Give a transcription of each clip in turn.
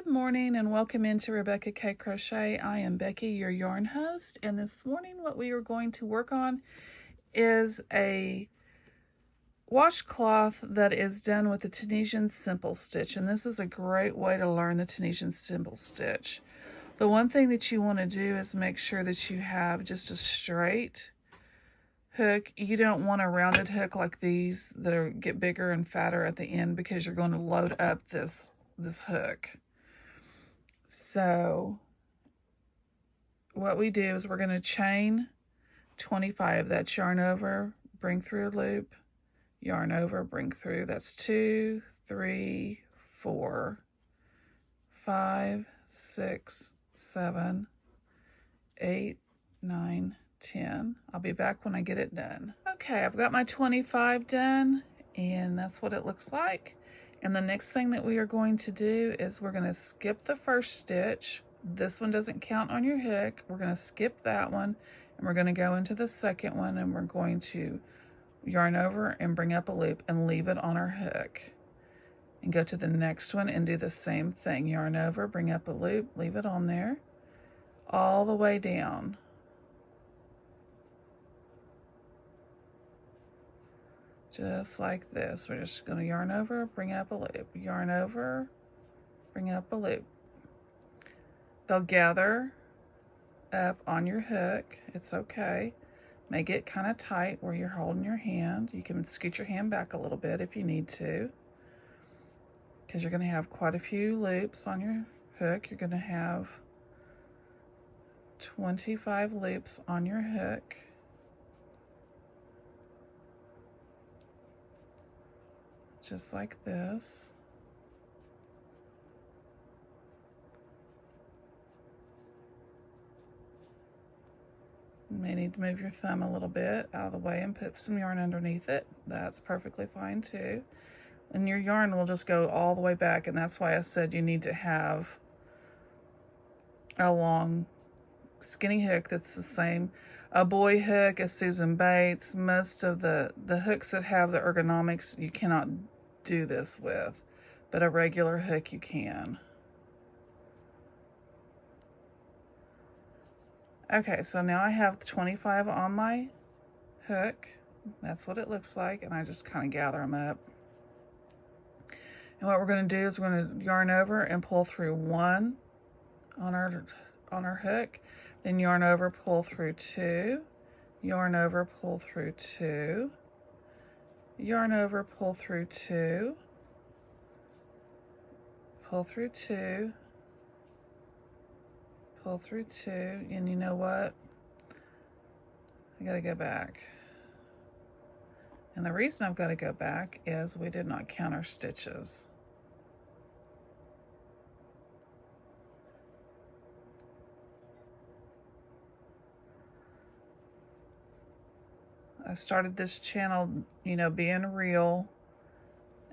Good morning and welcome into Rebecca K Crochet. I am Becky, your yarn host, and this morning what we are going to work on is a washcloth that is done with the Tunisian simple stitch, and this is a great way to learn the Tunisian simple stitch. The one thing that you want to do is make sure that you have just a straight hook. You don't want a rounded hook like these that get bigger and fatter at the end, because you're going to load up this hook. So what we do is we're going to chain 25. That's yarn over, bring through a loop, yarn over, bring through. That's 2, 3, 4, 5, 6, 7, 8, 9, 10. I'll be back when I get it done. Okay, I've got my 25 done, and that's what it looks like. And the next thing that we are going to do is we're going to skip the first stitch. This one doesn't count on your hook. We're going to skip that one, and we're going to go into the second one, and we're going to yarn over and bring up a loop and leave it on our hook. And go to the next one and do the same thing. Yarn over, bring up a loop, leave it on there, all the way down. Just like this. We're just going to yarn over, bring up a loop, yarn over, bring up a loop. They'll gather up on your hook. It's okay. May get kind of tight where you're holding your hand. You can scoot your hand back a little bit if you need to, because you're going to have quite a few loops on your hook. You're going to have 25 loops on your hook. Just like this. You may need to move your thumb a little bit out of the way and put some yarn underneath it. That's perfectly fine too. And your yarn will just go all the way back, and that's why I said you need to have a long skinny hook that's the same. A boy hook, a Susan Bates, most of the hooks that have the ergonomics you cannot do this with, but a regular hook you can. Okay, so now I have 25 on my hook. That's what it looks like, and I just kind of gather them up. And what we're going to do is we're going to yarn over and pull through 1 on our hook, then yarn over, pull through 2, yarn over, pull through 2, yarn over, pull through 2, pull through 2, pull through 2, and you know what? I gotta go back. And the reason I've got to go back is we did not count our stitches. I started this channel, being real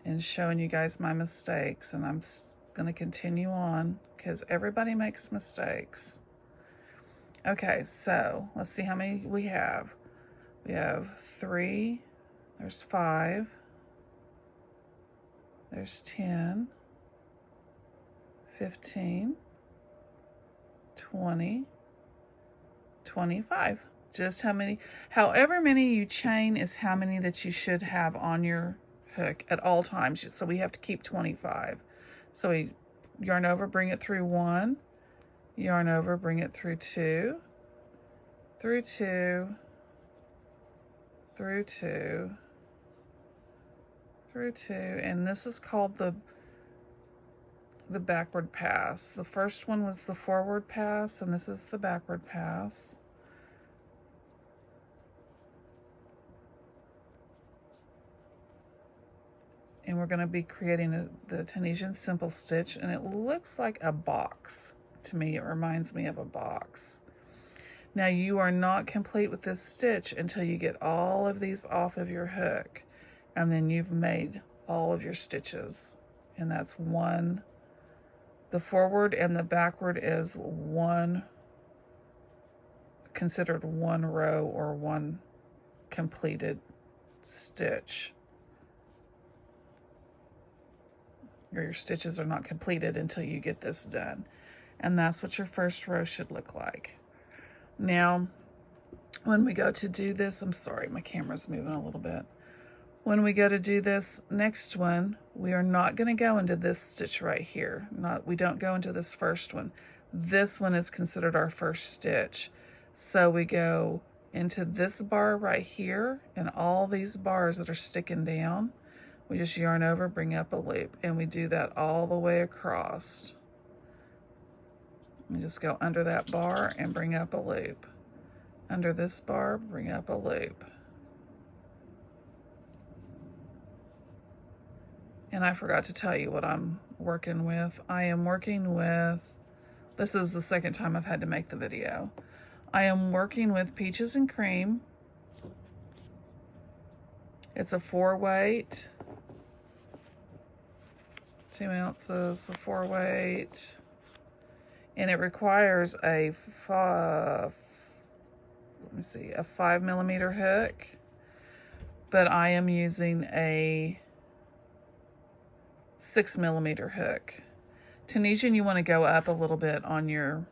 and showing you guys my mistakes, and I'm going to continue on because everybody makes mistakes. Okay, so let's see how many we have. We have 3, there's 5, there's 10, 15, 20, 25. Just however many you chain is how many that you should have on your hook at all times. So we have to keep 25. So we yarn over, bring it through 1, yarn over, bring it through 2, through 2, through 2, through 2, and this is called the backward pass. The first one was the forward pass, and this is the backward pass. And we're going to be creating the Tunisian simple stitch, and it looks like a box to me. It reminds me of a box. Now you are not complete with this stitch until you get all of these off of your hook, and then you've made all of your stitches. And that's one. The forward and the backward is considered one row or one completed stitch. or your stitches are not completed until you get this done. And that's what your first row should look like. Now, when we go to do this, I'm sorry, my camera's moving a little bit. When we go to do this next one, we are not going to go into this stitch right here. We don't go into this first one. This one is considered our first stitch. So we go into this bar right here, and all these bars that are sticking down, we just yarn over, bring up a loop, and we do that all the way across. We just go under that bar and bring up a loop. Under this bar, bring up a loop. And I forgot to tell you what I'm working with. I am working with, this is the second time I've had to make the video. I am working with Peaches and Cream. It's a 4-weight, 2 ounces, a 4-weight, and it requires a 5mm hook, but I am using a 6mm hook. Tunisian, you want to go up a little bit on your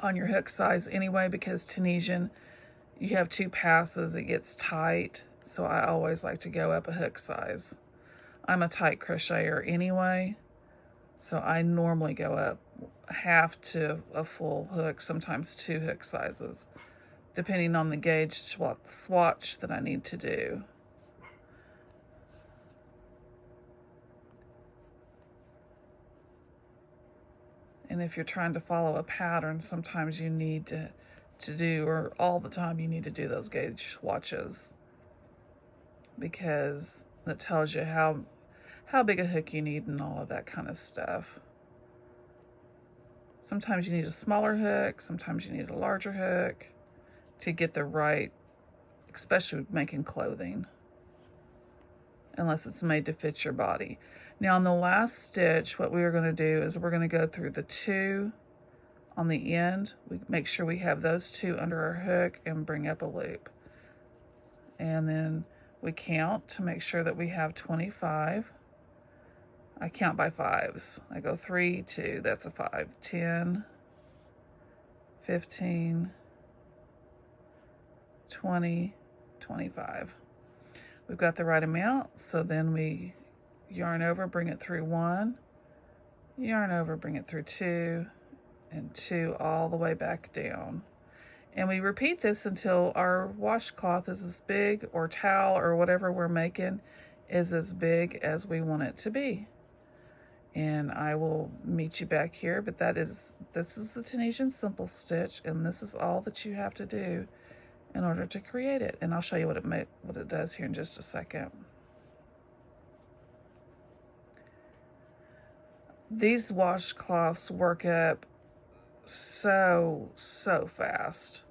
hook size anyway, because Tunisian, you have 2 passes, it gets tight, so I always like to go up a hook size. I'm a tight crocheter anyway, so I normally go up half to a full hook, sometimes 2 hook sizes, depending on the gauge swatch that I need to do. And if you're trying to follow a pattern, sometimes you need to do, or all the time you need to do those gauge swatches, because it tells you how big a hook you need and all of that kind of stuff. Sometimes you need a smaller hook, sometimes you need a larger hook to get the right, especially making clothing, unless it's made to fit your body. Now on the last stitch, what we are going to do is we're going to go through the 2 on the end. We make sure we have those 2 under our hook and bring up a loop. And then we count to make sure that we have 25. I count by 5s. I go 3, 2, that's a 5, 10, 15, 20, 25. We've got the right amount, so then we yarn over, bring it through 1, yarn over, bring it through 2, and 2 all the way back down. And we repeat this until our washcloth is as big, or towel, or whatever we're making is as big as we want it to be. And I will meet you back here, but this is the Tunisian simple stitch, and this is all that you have to do in order to create it. And I'll show you what it does here in just a second. These washcloths work up so fast.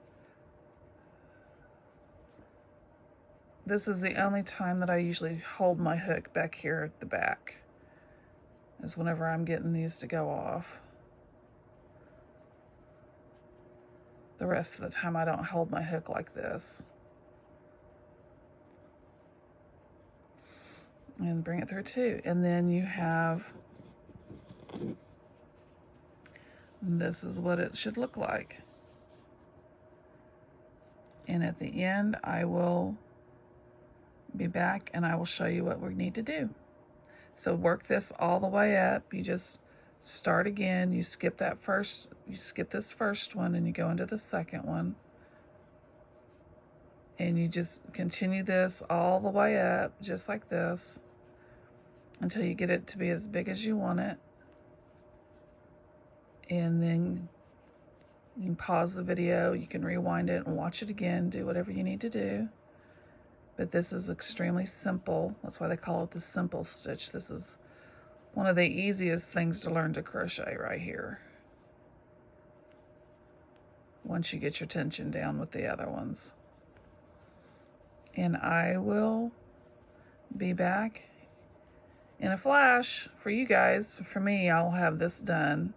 This is the only time that I usually hold my hook back here at the back, is whenever I'm getting these to go off. The rest of the time I don't hold my hook like this. And bring it through 2. And then you have, this is what it should look like. And at the end, I will be back and I will show you what we need to do. So work this all the way up. You just start again. You skip this first one and you go into the second one. And you just continue this all the way up, just like this, until you get it to be as big as you want it. And then you can pause the video, you can rewind it and watch it again, do whatever you need to do. But this is extremely simple. That's why they call it the simple stitch. This is one of the easiest things to learn to crochet right here, once you get your tension down with the other ones. And I will be back in a flash for you guys. For me, I'll have this done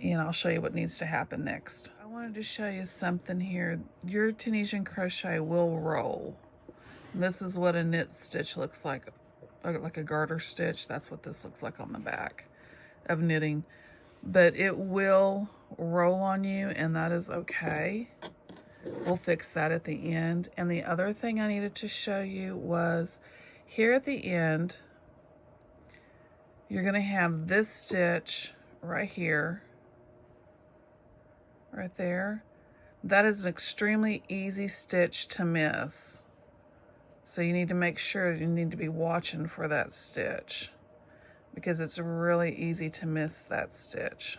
and I'll show you what needs to happen next. I wanted to show you something here. Your Tunisian crochet will roll. This is what a knit stitch looks like like a garter stitch. That's what this looks like on the back of knitting. But it will roll on you, and that is okay. We'll fix that at the end. And the other thing I needed to show you was here at the end, you're going to have this stitch right here, right there. That is an extremely easy stitch to miss. So you need to make sure you need to be watching for that stitch, because it's really easy to miss that stitch.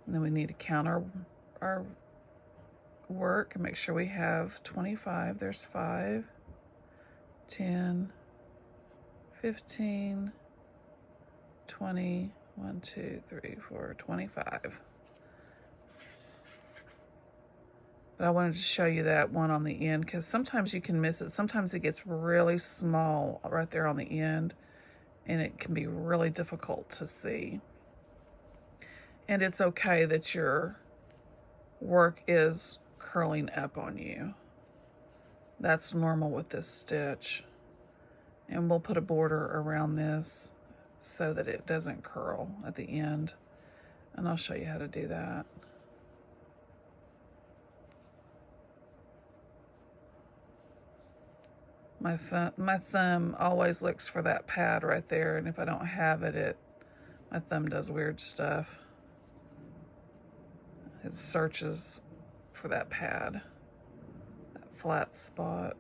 And then we need to count our work and make sure we have 25. There's 5, 10, 15, 20, 1, 2, 3, 4, 25. But I wanted to show you that one on the end, because sometimes you can miss it. Sometimes it gets really small right there on the end, and it can be really difficult to see. And it's okay that your work is curling up on you. That's normal with this stitch. And we'll put a border around this so that it doesn't curl at the end. And I'll show you how to do that. My thumb always looks for that pad right there, and if I don't have it, my thumb does weird stuff. It searches for that pad, that flat spot.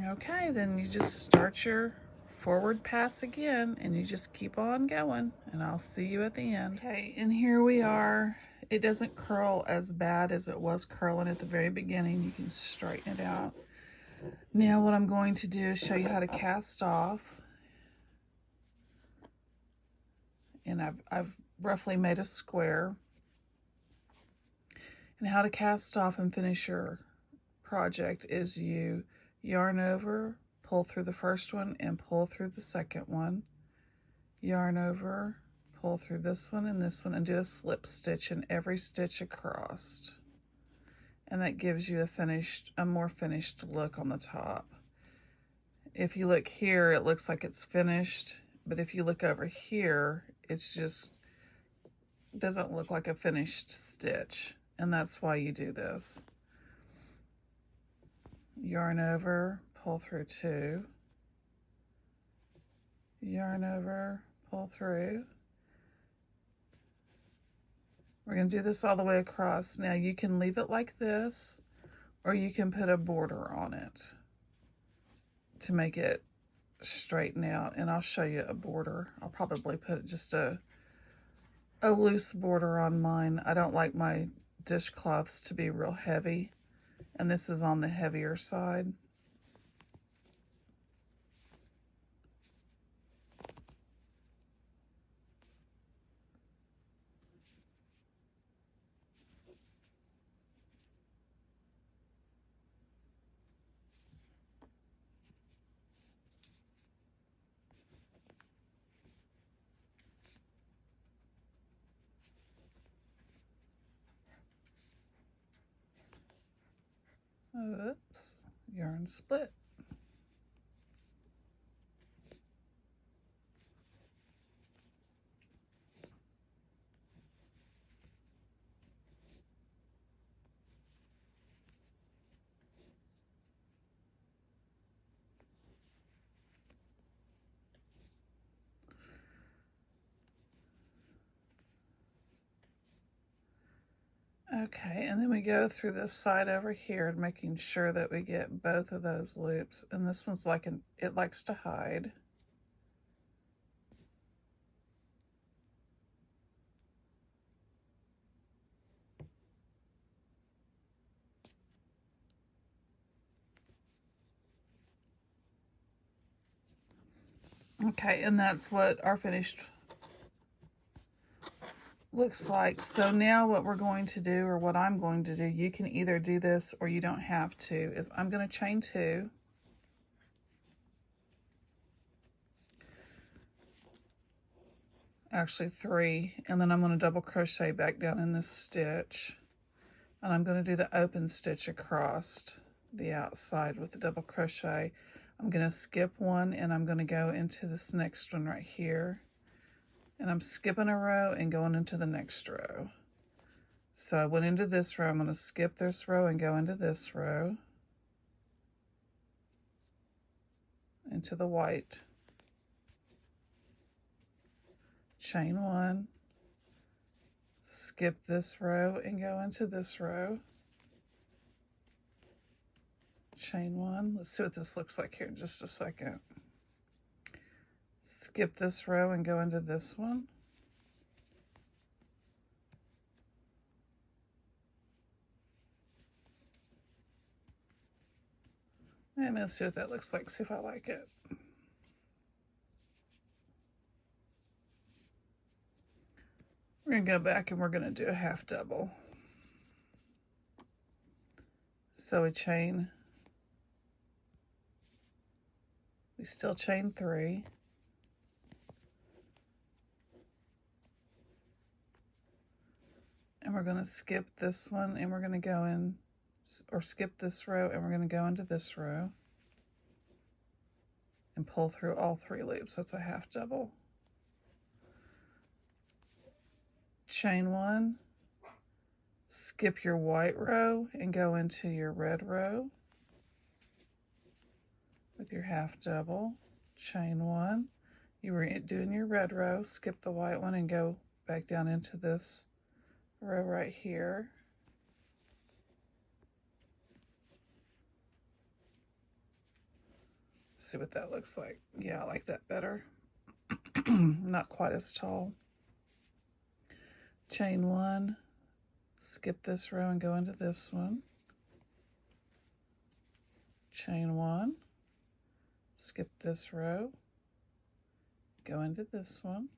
Okay, then you just start your forward pass again, and you just keep on going, and I'll see you at the end. Okay, and here we are. It doesn't curl as bad as it was curling at the very beginning. You can straighten it out. Now what I'm going to do is show you how to cast off. And I've roughly made a square. And how to cast off and finish your project is you yarn over, pull through the first one and pull through the second one, yarn over, pull through this one, and do a slip stitch in every stitch across. And that gives you a more finished look on the top. If you look here, it looks like it's finished, but if you look over here, it's just doesn't look like a finished stitch, and that's why you do this. Yarn over, pull through 2, yarn over, pull through. We're going to do this all the way across. Now you can leave it like this, or you can put a border on it to make it straighten out, and I'll show you a border. I'll probably put just a loose border on mine. I don't like my dishcloths to be real heavy, and this is on the heavier side. Oops, yarn split. Okay, and then we go through this side over here, making sure that we get both of those loops. And this one's like it likes to hide. Okay, and that's what our finished looks like. So now what we're going to do, or what I'm going to do, you can either do this or you don't have to, is I'm going to chain 2. actually 3, and then I'm going to double crochet back down in this stitch, and I'm going to do the open stitch across the outside with the double crochet. I'm going to skip one, and I'm going to go into this next one right here, and I'm skipping a row and going into the next row. So I went into this row, I'm going to skip this row and go into this row, into the white, chain 1, skip this row and go into this row, chain 1. Let's see what this looks like here in just a second. Skip this row and go into this one, and let's see what that looks like, see if I like it. We're going to go back and we're going to do a half double. So we still chain 3. And we're going to skip this one, and we're going to go in, or skip this row, and we're going to go into this row and pull through all 3 loops. That's a half double. Chain 1, skip your white row and go into your red row with your half double, chain 1. You were doing your red row, skip the white one and go back down into this row right here. See what that looks like. Yeah, I like that better. Not quite as tall. Chain 1, skip this row and go into this one. Chain 1, skip this row, go into this one.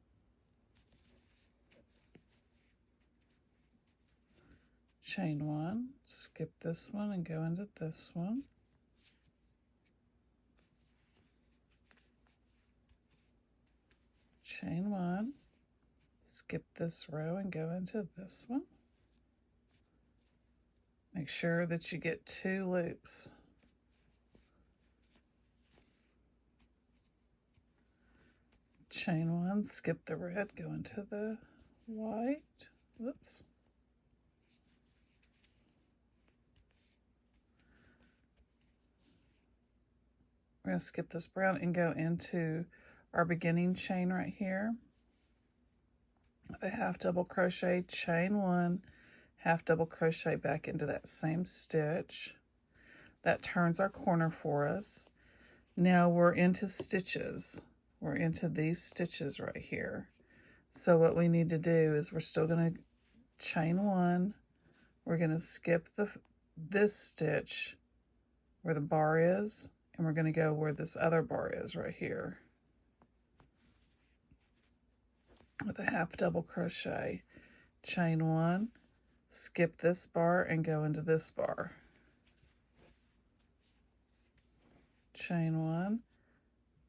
Chain 1, skip this one and go into this one. Chain 1, skip this row and go into this one. Make sure that you get 2 loops. Chain 1, skip the red, go into the white. Whoops. We're going to skip this brown and go into our beginning chain right here with a half double crochet, chain 1, half double crochet back into that same stitch. That turns our corner for us. Now we're into stitches. We're into these stitches right here. So what we need to do is we're still going to chain 1. We're going to skip this stitch where the bar is, and we're going to go where this other bar is right here with a half double crochet, chain 1, skip this bar and go into this bar, chain 1,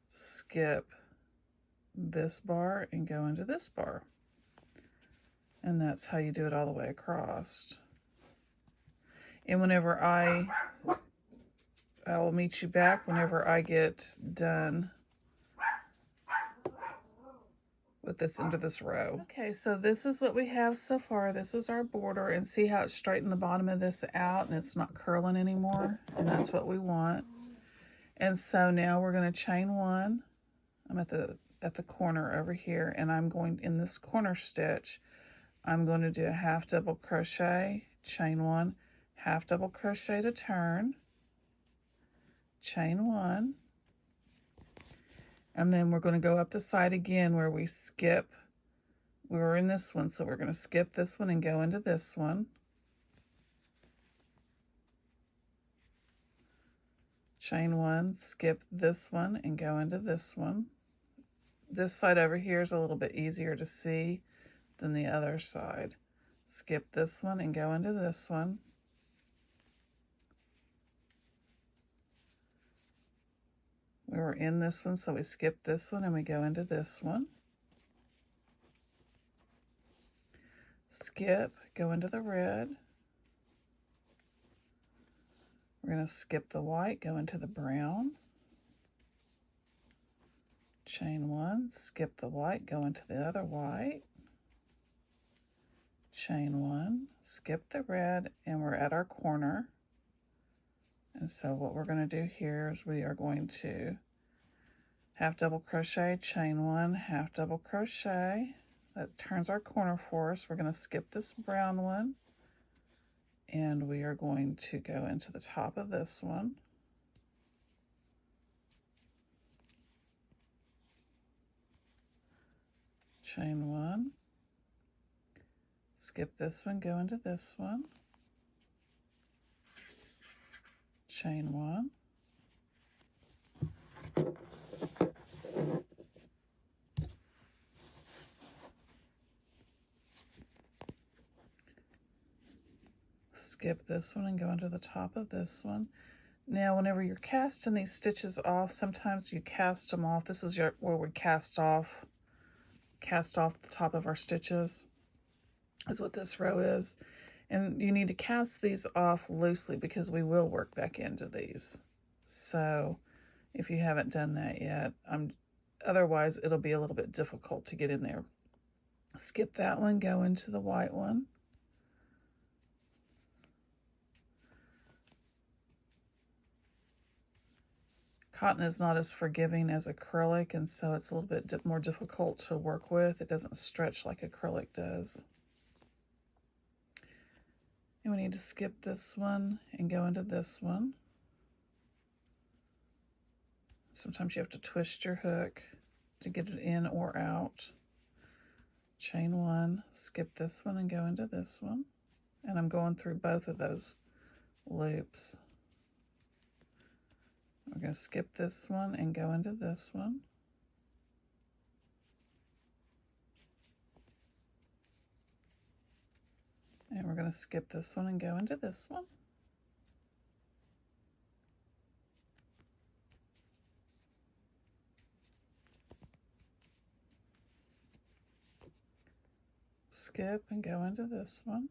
skip this bar and go into this bar. And that's how you do it all the way across. And whenever I will meet you back whenever I get done with this into this row. Okay, so this is what we have so far. This is our border, and see how it's straightened the bottom of this out and it's not curling anymore, and that's what we want. And so now we're going to chain 1. I'm at the corner over here, and I'm going in this corner stitch. I'm going to do a half double crochet, chain 1, half double crochet to turn, chain 1, and then we're going to go up the side again where we skip. We were in this one, so we're going to skip this one and go into this one. Chain 1, skip this one and go into this one. This side over here is a little bit easier to see than the other side. Skip this one and go into this one. We were in this one, so we skip this one and we go into this one. skip, go into the red. We're going to skip the white, go into the brown. Chain 1, skip the white, go into the other white. Chain 1, skip the red, and we're at our corner. And so what we're going to do here is we are going to half double crochet, chain 1, half double crochet. That turns our corner for us. We're going to skip this brown one, and we are going to go into the top of this one. Chain 1, skip this one, go into this one. Chain 1. Skip this one and go into the top of this one. Now, whenever you're casting these stitches off, sometimes you cast them off. This is where we cast off the top of our stitches, is what this row is. And you need to cast these off loosely because we will work back into these. So if you haven't done that yet, otherwise it'll be a little bit difficult to get in there. Skip that one, go into the white one. Cotton is not as forgiving as acrylic, and so it's a little bit more difficult to work with. It doesn't stretch like acrylic does. And we need to skip this one and go into this one. Sometimes you have to twist your hook to get it in or out. Chain 1, skip this one and go into this one. And I'm going through both of those loops. We're going to skip this one and go into this one. And we're going to skip this one and go into this one. Skip and go into this one.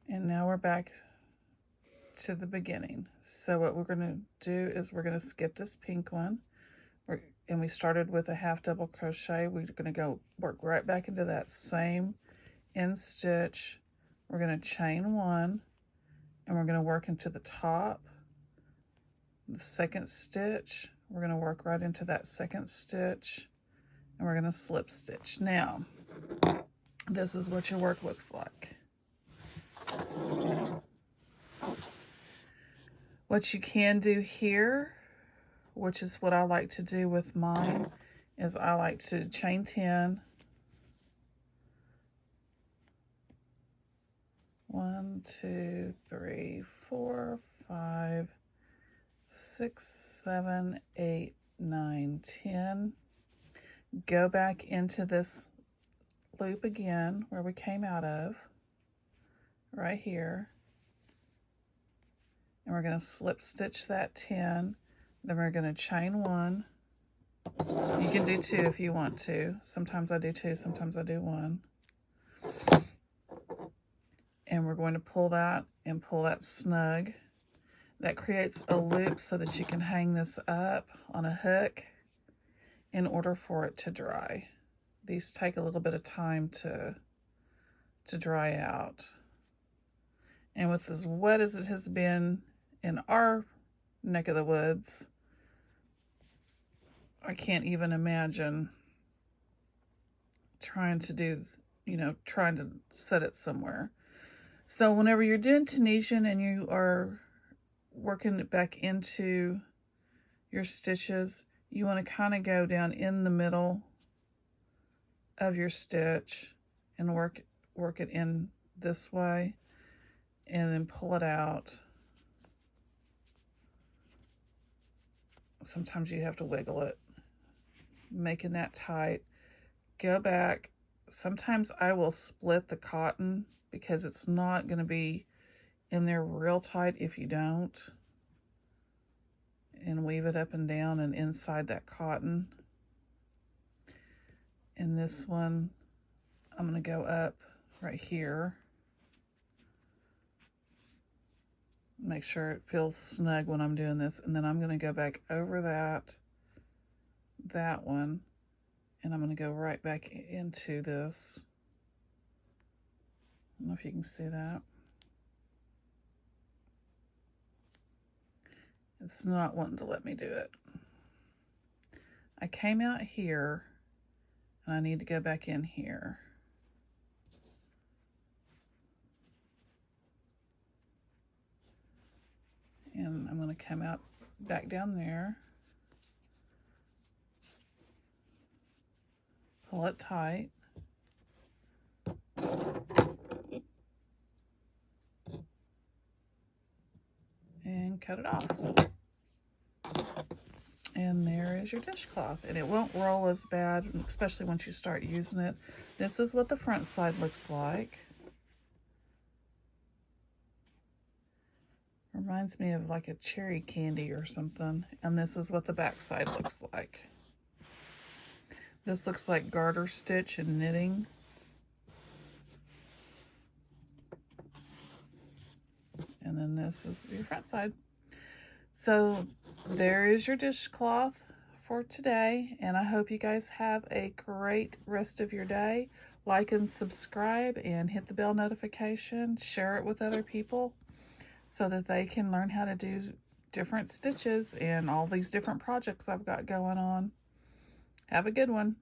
And now we're back to the beginning. So what we're going to do is we're going to skip this pink one. And we started with a half double crochet. We're going to go work right back into that same end stitch. We're going to chain 1, and we're going to work into the top, the second stitch. We're going to work right into that second stitch, and we're going to slip stitch. Now, this is what your work looks like. What you can do here, which is what I like to do with mine, is I like to chain 10. 1, 2, 3, 4, 5, 6, 7, 8, 9, 10. Go back into this loop again where we came out of, right here. And we're going to slip stitch that 10. Then we're going to chain 1. You can do 2 if you want to. Sometimes I do 2, sometimes I do 1. And we're going to pull that and pull that snug. That creates a loop so that you can hang this up on a hook in order for it to dry. These take a little bit of time to dry out. And with as wet as it has been in our neck of the woods, I can't even imagine trying to set it somewhere. So whenever you're doing Tunisian and you are working it back into your stitches, you want to kind of go down in the middle of your stitch and work it in this way, and then pull it out. Sometimes you have to wiggle it, making that tight. Go back. Sometimes I will split the cotton because it's not going to be in there real tight if you don't. And weave it up and down and inside that cotton. In this one, I'm going to go up right here. Make sure it feels snug when I'm doing this. And then I'm going to go back over that one, and I'm going to go right back into this. I don't know if you can see that. It's not wanting to let me do it. I came out here, and I need to go back in here. And I'm going to come out back down there. Pull it tight. And cut it off. And there is your dishcloth. And it won't roll as bad, especially once you start using it. This is what the front side looks like. Reminds me of like a cherry candy or something. And this is what the back side looks like. This looks like garter stitch and knitting. And then this is your front side. So there is your dishcloth for today. And I hope you guys have a great rest of your day. Like and subscribe and hit the bell notification. Share it with other people so that they can learn how to do different stitches and all these different projects I've got going on. Have a good one.